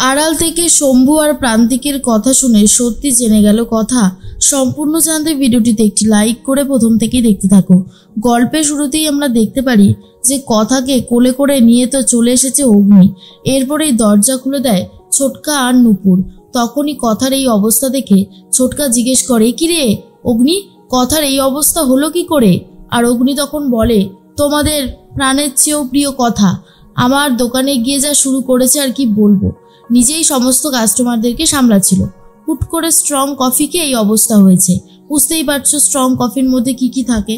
আড়াল থেকে শম্ভু আর প্রান্তিকের কথা শুনে সত্যি জেনে গেল কথা। সম্পূর্ণ জানতে ভিডিওটিতে একটি লাইক করে প্রথম থেকেই দেখতে থাকো। গল্পের শুরুতেই আমরা দেখতে পারি যে কথাকে কোলে করে নিয়ে তো চলে এসেছে অগ্নি। এরপরেই দরজা খুলে দেয় ছোটকা আর নূপুর। তখনই কথার এই অবস্থা দেখে ছোটকা জিজ্ঞেস করে, কি রে অগ্নি, কথার এই অবস্থা হলো কি করে? আর অগ্নি তখন বলে, তোমাদের প্রাণের চেয়েও প্রিয় কথা আমার দোকানে গিয়ে যা শুরু করেছে আর কি বলবো। নিজেই সমস্ত কাস্টমারদেরকে সামলাচ্ছিল, হুট করে স্ট্রং কফিকে এই অবস্থা হয়েছে। বুঝতেই পারছো স্ট্রং কফির মধ্যে কি কি থাকে।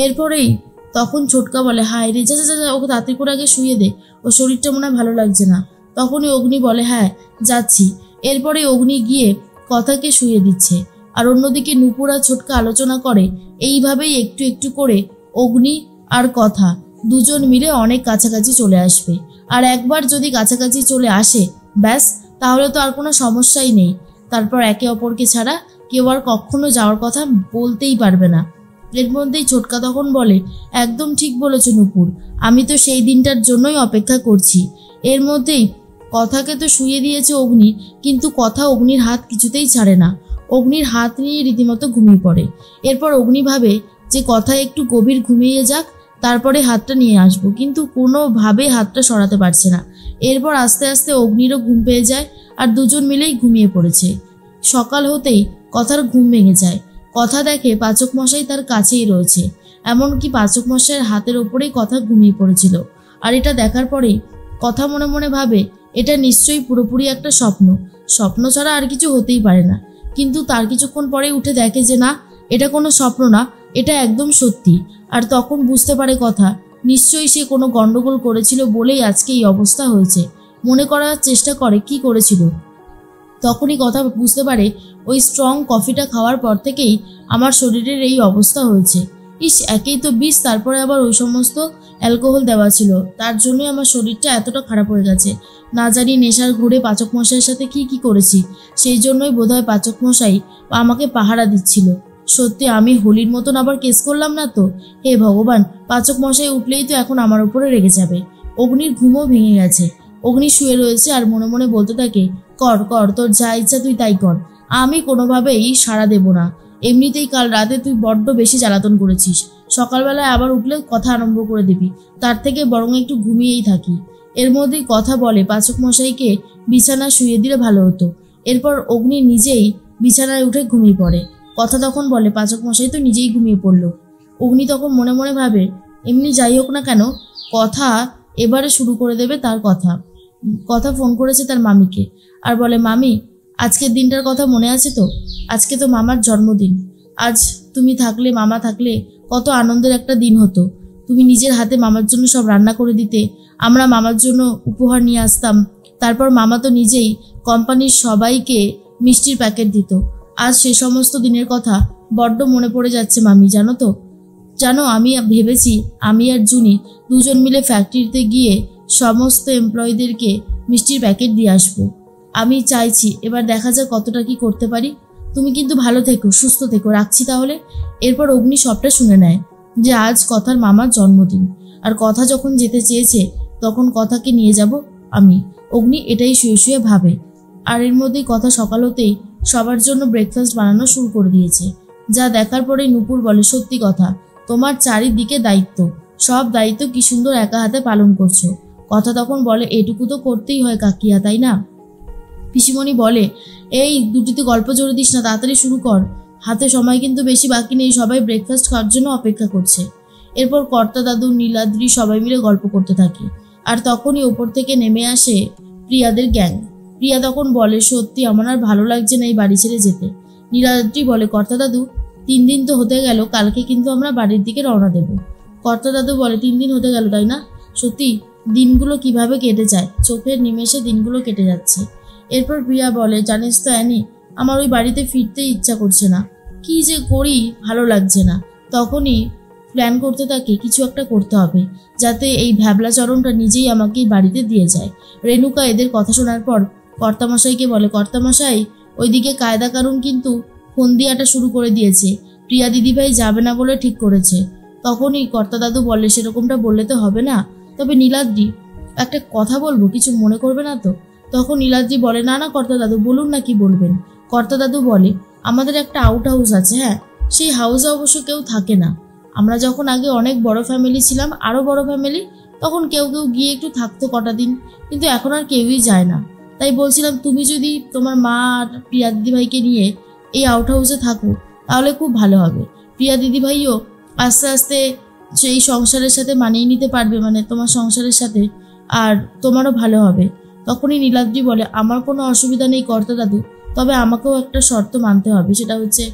এরপরেই তখন ছোটকা বলে, হায় রে, যা যা যা ওকে তাড়াতাড়ি করে আগে শুয়ে দে, ও শরীরটা মনে হয় ভালো লাগছে না। তখনই অগ্নি বলে, হ্যাঁ যাচ্ছি। এরপরে অগ্নি গিয়ে কথাকে শুয়ে দিচ্ছে। আর অন্যদিকে নূপুর আর ছোটকা আলোচনা করে এইভাবেই একটু একটু করে অগ্নি আর কথা দুজন মিলে অনেক কাছাকাছি চলে আসবে। আর একবার যদি কাছাকাছি চলে আসে ব্যাস, তাহলে তো আর কোনো সমস্যাই নেই। তারপর একে অপরকে ছাড়া কেউ আর কখনো যাওয়ার কথা বলতেই পারবে না। এর মধ্যেই ছোটকা তখন বলে, একদম ঠিক বলেছ নূপুর, আমি তো সেই দিনটার জন্যই অপেক্ষা করছি। এর মধ্যেই কথাকে তো শুয়ে দিয়েছে অগ্নি, কিন্তু কথা অগ্নির হাত কিছুতেই ছাড়ে না। অগ্নির হাত নিয়ে রীতিমতো ঘুমিয়ে পড়ে। এরপর অগ্নি ভাবে যে কথা একটু গভীর ঘুমিয়ে যাক, তারপরে হাতটা নিয়ে আসবো, কিন্তু কোনোভাবে হাতটা সরাতে পারছে না। এরপর আস্তে আস্তে অগ্নিরও ঘুম পেয়ে যায় আর দুজন মিলেই ঘুমিয়ে পড়েছে। সকাল হতেই কথার ঘুম ভেঙে যায়। কথা দেখে পাচক মশাই তার কাছেই রয়েছে, এমনকি পাচক মশাইয়ের হাতের ওপরেই কথা ঘুমিয়ে পড়েছিল। আর এটা দেখার পরেই কথা মনে মনে ভাবে এটা নিশ্চয়ই পুরোপুরি একটা স্বপ্ন, স্বপ্ন ছাড়া আর কিছু হতেই পারে না। কিন্তু তার কিছুক্ষণ পরেই উঠে দেখে যে না, এটা কোনো স্বপ্ন না, এটা একদম সত্যি। আর তখন বুঝতে পারে কথা নিশ্চয়ই সে কোনো গন্ডগোল করেছিল বলেই আজকে এই অবস্থা হয়েছে। মনে করার চেষ্টা করে কি করেছিল। তখনই কথা বুঝতে পারে ওই স্ট্রং কফিটা খাওয়ার পর থেকেই আমার শরীরের এই অবস্থা হয়েছে। ইস, একেই তো বিষ, তারপরে আবার ওই সমস্ত অ্যালকোহল দেওয়া ছিল, তার জন্যই আমার শরীরটা এতটা খারাপ হয়ে গেছে। না জানি নেশার ঘুরে পাচক মশাইয়ের সাথে কি কি করেছি, সেই জন্যই বোধহয় পাচক মশাই আমাকে পাহারা দিচ্ছিল। সত্যি আমি হোলির মতন আবার কেস করলাম না তো? হে ভগবান, পাচক মশাই উঠলেই তো এখন আমার উপরে রেগে যাবে। অগ্নির ঘুমও ভেঙে গেছে। অগ্নি শুয়ে রয়েছে আর মনে মনে বলতে থাকে, কর কর, তোর যা ইচ্ছা তুই তাই কর, আমি কোনোভাবেই সাড়া দেব না। এমনিতেই কাল রাতে তুই বড্ড বেশি জ্বালাতন করেছিস, সকালবেলায় আবার উঠলে কথা আরম্ভ করে দিবি, তার থেকে বরং একটু ঘুমিয়েই থাকি। এর মধ্যেই কথা বলে পাচক মশাইকে বিছানা শুয়ে দিলে ভালো হতো। এরপর অগ্নি নিজেই বিছানায় উঠে ঘুমিয়ে পড়ে। কথা তখন বলে, পাচক মশাই তো নিজেই ঘুমিয়ে পড়লো। অগ্নি তখন মনে মনে ভাবে, এমনি যাই হোক না কেন, কথা এবারে শুরু করে দেবে তার কথা। কথা ফোন করেছে তার মামিকে আর বলে, মামি আজকের দিনটার কথা মনে আছে তো? আজকে তো মামার জন্মদিন। আজ তুমি থাকলে, মামা থাকলে কত আনন্দের একটা দিন হতো। তুমি নিজের হাতে মামার জন্য সব রান্না করে দিতে, আমরা মামার জন্য উপহার নিয়ে আসতাম, তারপর মামা তো নিজেই কোম্পানির সবাইকে মিষ্টির প্যাকেট দিত। আজ সে সমস্ত দিনের কথা বড্ড মনে পড়ে যাচ্ছে মামি, জানো তো? জানো, আমি ভেবেছি আমি আর জুনি দুজন মিলে ফ্যাক্টরিতে গিয়ে সমস্ত এমপ্লয়ীদেরকে মিষ্টির প্যাকেট দিয়ে আসবো। আমি চাইছি, এবার দেখা যাক কতটা কি করতে পারি। তুমি কিন্তু ভালো থেকো, সুস্থ থেকো, রাখছি তাহলে। এরপর অগ্নি সবটা শুনে নেয় যে আজ কথার মামার জন্মদিন, আর কথা যখন যেতে চেয়েছে তখন কথাকে নিয়ে যাব আমি। অগ্নি এটাই শুয়ে শুয়ে ভাবে। আর এর মধ্যেই কথা সকাল হতেই সবার জন্য ব্রেকফাস্ট বানানো শুরু করে দিয়েছে। যা দেখার পরেই নূপুর বলে, সত্যি কথা, তোমার চারিদিকে দায়িত্ব, সব দায়িত্ব কি সুন্দর একা হাতে পালন করছো। কথা তখন বলে, এটুকু তো করতেই হয় কাকিয়া, তাই না? পিসিমণি বলে, এই দুটিতে গল্প জোরে দিস না, তাড়াতাড়ি শুরু কর, হাতে সময় কিন্তু বেশি বাকি নেই, সবাই ব্রেকফাস্ট খাওয়ার জন্য অপেক্ষা করছে। এরপর কর্তা দাদু, নীলাদ্রি সবাই মিলে গল্প করতে থাকে। আর তখনই ওপর থেকে নেমে আসে প্রিয়াদের গ্যাং। প্রিয়া তখন বলে, সত্যি আমার আর ভালো লাগছে না এই বাড়ি ছেড়ে যেতে। নীলাদ্রি বলে, কর্তা দাদু 3 দিন তো হতে গেল, কালকে কিন্তু আমরা বাড়ির দিকে রওনা দেব। কর্তা দাদু বলে, 3 দিন হতে গেল তাই না? সত্যি দিনগুলো কিভাবে কেটে যায়, চোখের নিমেষে দিনগুলো কেটে যাচ্ছে। এরপর প্রিয়া বলে, জানিস তো অ্যানি, আমার ওই বাড়িতে ফিরতে ইচ্ছা করছে না, কি যে করি ভালো লাগছে না। তখনই প্ল্যান করতে থাকে কিছু একটা করতে হবে, যাতে এই ভ্যাবলাচরণটা নিজেই আমাকে বাড়িতে দিয়ে যায়। রেণুকা এদের কথা শোনার পর কর্তামশাইকে বলে, কর্তামশাই ওইদিকে কায়দা কানুন কিন্তু ফোন দিয়াটা শুরু করে দিয়েছে, প্রিয়া দিদিভাই যাবে না বলে ঠিক করেছে। তখনই কর্তা দাদু বলে, সেরকমটা বললে তো হবে না, তবে নীলাদ্রি একটা কথা বলবো, কিছু মনে করবে না তো? তখন নীলাদ্রি বলে, না না কর্তা দাদু, বলুন না কি বলবেন। কর্তা দাদু বলে, আমাদের একটা আউট হাউস আছে, হ্যাঁ, সেই হাউসে অবশ্য কেউ থাকে না। আমরা যখন আগে অনেক বড় ফ্যামিলি ছিলাম, আরও বড় ফ্যামিলি, তখন কেউ কেউ গিয়ে একটু থাকতো কটা দিন, কিন্তু এখন আর কেউই যায় না। তাই বলছিলাম, তুমি যদি তোমার মা আর প্রিয়া দিদিভাইকে নিয়ে এই আউট হাউসে থাকো তাহলে খুব ভালো হবে। প্রিয়া দিদিভাইও আস্তে আস্তে সেই সংসারের সাথে মানিয়ে নিতে পারবে, মানে তোমার সংসারের সাথে, আর তোমারও ভালো হবে। তখনই নীলাদ্রি বলে, আমার কোনো অসুবিধা নেই কর্তা দাদু, তবে আমাকেও একটা শর্ত মানতে হবে। সেটা হচ্ছে,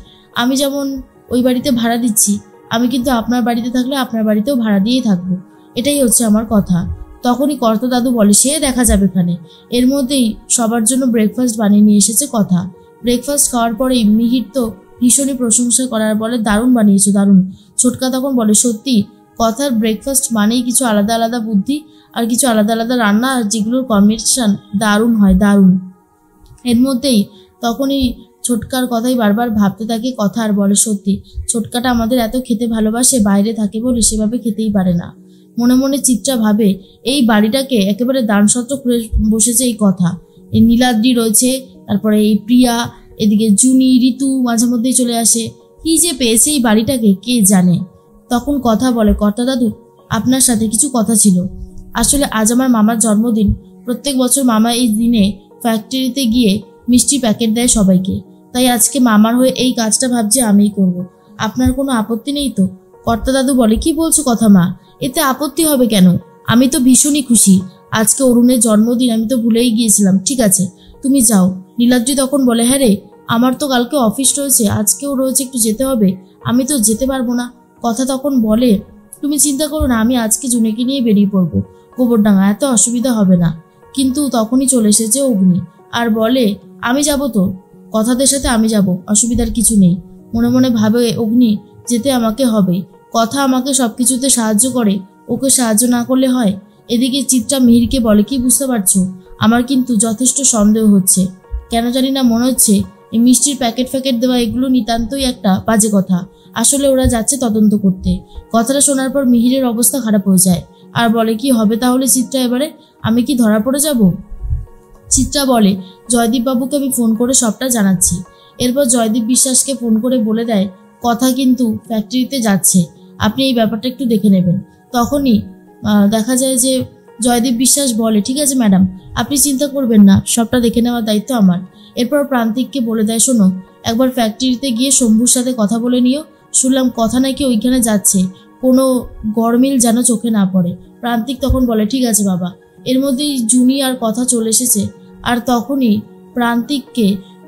আমি যেমন ওই বাড়িতে ভাড়া দিচ্ছি, আমি কিন্তু আপনার বাড়িতে থাকলে আপনার বাড়িতেও ভাড়া দিয়েই থাকবো, এটাই হচ্ছে আমার কথা। তখনই কর্তা দাদু বলে, সে দেখা যাবে এখানে। এর মধ্যেই সবার জন্য ব্রেকফাস্ট বানিয়ে নিয়ে এসেছে কথা। ব্রেকফাস্ট খাওয়ার পরেই মিহির তো ভীষণই প্রশংসা করার বলে, দারুণ বানিয়েছো, দারুণ। ছোটকা তখন বলে, সত্যি কথার ব্রেকফাস্ট মানেই কিছু আলাদা আলাদা বুদ্ধি আর কিছু আলাদা আলাদা রান্না, আর যেগুলোর কম্বিনেশন দারুণ হয়, দারুণ। এর মধ্যেই তখনই ছোটকার কথাই বারবার ভাবতে থাকে কথা, আর বলে, সত্যি ছোটকাটা আমাদের এত খেতে ভালোবাসে, বাইরে থাকে বলে সেভাবে খেতেই পারে না। মনে মনে চিত্রা ভাবে, এই বাড়িটাকে একেবারে দানসত্র করে বসেছে এই কথা। এই নীলাদ্রি রয়েছে, তারপরে এই প্রিয়া, এদিকে জুনি, ঋতু মাঝে মধ্যেই চলে আসে। কি যে পেয়েছে এই বাড়িটাকে কে জানে। তখন কথা বলে, কর্তা দাদু, আপনার সাথে কিছু কথা ছিল। আসলে আজ আমার মামার জন্মদিন। প্রত্যেক বছর মামা এই দিনে ফ্যাক্টরিতে গিয়ে মিষ্টি প্যাকেট দেয় সবাইকে, তাই আজকে মামার হয়ে এই কাজটা ভাবছি আমিই করব। আপনার কোনো আপত্তি নেই তো? কর্তা দাদু বলে, কি বলছো কথা মা, এতে আপত্তি হবে কেন? আমি তো ভীষণই খুশি। আজকে অরুণের জন্মদিন, আমি তো ভুলেই গিয়েছিলাম। ঠিক আছে, তুমি যাও। নীলাদ্রি তখন বলে, হ্যাঁ রে, আমার তো কালকে অফিস রয়েছে, আজকেও রয়েছে, একটু যেতে হবে, আমি তো যেতে পারবো না। কথা তখন বলে, তুমি চিন্তা করো না, আমি আজকে জুনেকে নিয়ে বেরিয়ে পড়বো গোবরডাঙ্গা, এত অসুবিধা হবে না। কিন্তু তখনই চলে এসেছে অগ্নি আর বলে, আমি যাব তো, কথাদের সাথে আমি যাব, অসুবিধার কিছু নেই। মনে মনে ভাবে অগ্নি, যেতে আমাকে হবে। কথা আমাকে সবকিছুতে সাহায্য করে, ওকে সাহায্য না করলে হয়? এদিকে চিত্রা মিহিরকে বলে, কি বুঝতে পারছো, আমার কিন্তু যথেষ্ট সন্দেহ হচ্ছে। কেন জানি না মনে হচ্ছে এই মিষ্টির প্যাকেট দেওয়া এগুলো নিতান্তই একটা বাজে কথা। আসলে ওরা যাচ্ছে তদন্ত করতে। কথাটা শোনার পর মিহিরের অবস্থা খারাপ হয়ে যায় আর বলে, কি হবে তাহলে চিত্রা এবারে? আমি কি ধরা পড়ে যাব? চিত্রা বলে, জয়দীপ বাবুকে আমি ফোন করে সবটা জানাচ্ছি। এরপর জয়দীপ বিশ্বাসকে ফোন করে বলে দেয়, কথা কিন্তু ফ্যাক্টরিতে যাচ্ছে, আপনি এই ব্যাপারটা একটু দেখে নেবেন। তখনই দেখা যায় যে জয়দীপ বিশ্বাস বলে, ঠিক আছে ম্যাডাম, আপনি চিন্তা করবেন না, সবটা দেখে নেওয়ার দায়িত্ব আমার। এরপর প্রান্তিককে বলে দেয়, শোনো, একবার ফ্যাক্টরিতে গিয়ে শম্ভুর সাথে কথা বলে নিও। শুনলাম কথা নাকি ওইখানে যাচ্ছে, কোনো গরমিল যেন চোখে না পড়ে। প্রান্তিক তখন বলে, ঠিক আছে বাবা। এর মধ্যেই জুনি আর কথা চলে এসেছে, আর তখনই প্রান্তিককে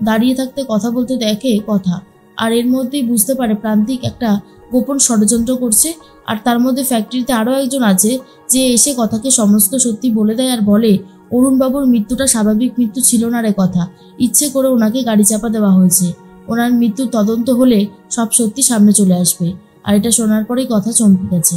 দাঁড়িয়ে থাকতে কথা বলতে দেখে কথা। আর এর মধ্যেই বুঝতে পারে প্রান্তিক একটা গোপন ষড়যন্ত্র করছে, আর তার মধ্যে ফ্যাক্টরিতে আরও একজন আছে যে এসে কথাকে সমস্ত সত্যি বলে দেয় আর বলে, অরুণবাবুর মৃত্যুটা স্বাভাবিক মৃত্যু ছিল না রে কথা, ইচ্ছে করে ওনাকে গাড়ি চাপা দেওয়া হয়েছে। ওনার মৃত্যুর তদন্ত হলে সব সত্যি সামনে চলে আসবে। আর এটা শোনার পরেই কথা চমকে গেছে।